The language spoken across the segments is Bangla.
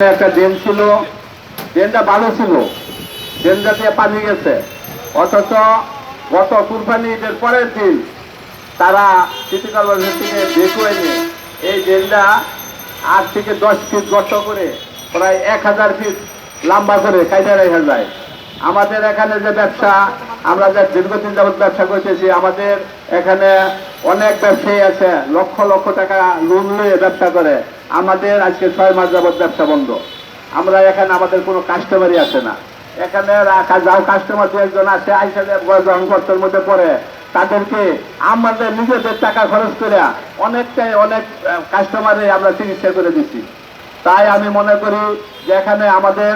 একটা ড্রেন ছিল, ড্রেনটা ভালো ছিল, ড্রেনটা দিয়ে পানি গেছে। অথচ গত কুরবানি ঈদের পরের দিন তারা সিটি কর্পোরেশন থেকে বেকুয়ে নিয়ে এই ড্রেনটা 8 থেকে 10 ফিট গর্ত করে প্রায় 1000 ফিট লম্বা করে কাইটা রেখা যায়। আমাদের এখানে যে ব্যবসা, আমরা যে দীর্ঘদিন যাবৎ ব্যবসা করতেছি, আমাদের এখানে অনেক ব্যবসায়ী আছে, লক্ষ লক্ষ টাকা লোন নিয়ে ব্যবসা করে। আমাদের আজকে 6 মাস যাবৎ ব্যবসা বন্ধ। আমরা এখানে আমাদের কোনো কাস্টমারই আসে না। এখানে যাও কাস্টমার 2-1 জন আসে, আইসা যখন গর্তের মধ্যে পড়ে তাদেরকে আমাদের নিজেদের টাকা খরচ করে অনেক কাস্টমারে আমরা চিকিৎসা করে দিচ্ছি। তাই আমি মনে করি যে এখানে আমাদের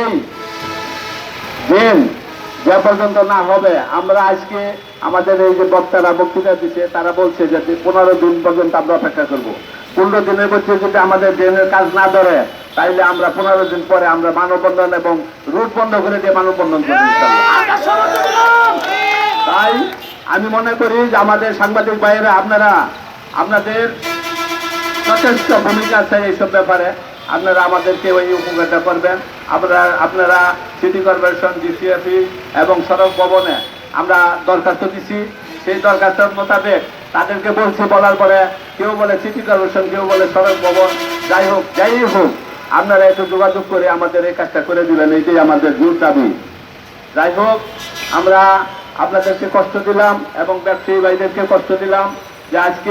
এই দিন যে পর্যন্ত না হবে, আমরা আজকে আমাদের এই যে বক্তারা বক্তৃতা দিচ্ছে তারা বলছে যে 15 দিন পর্যন্ত আমরা অপেক্ষা করব। 15 দিনের মধ্যে যদি আমাদের ড্রেনের কাজ না ধরে তাইলে আমরা 15 দিন পরে আমরা মানববন্ধন এবং রুট বন্ধ করে দিয়ে মানববন্ধন করব। তাই আমি মনে করি যে আমাদের সাংবাদিক ভাইয়েরা আপনাদের যথেষ্ট ভূমিকা আছে এইসব ব্যাপারে। আপনারা আমাদেরকে ওই উপকারটা করবেন। আপনারা সিটি কর্পোরেশন, ডিসিএফি এবং সড়ক ভবনে আমরা দরখাস্ত দিচ্ছি। সেই দরখাস্তের মোতাবেক তাদেরকে বলছি, বলার পরে কেউ বলে সিটি কর্পোরেশন, কেউ বলে সড়ক ভবন, যাই হোক আপনারা একটু যোগাযোগ করে আমাদের এই কাজটা করে দিবেন, এইটাই আমাদের জোর দাবি। যাই হোক, আমরা আপনাদেরকে কষ্ট দিলাম এবং ব্যবসায়ী ভাইদেরকে কষ্ট দিলাম যে আজকে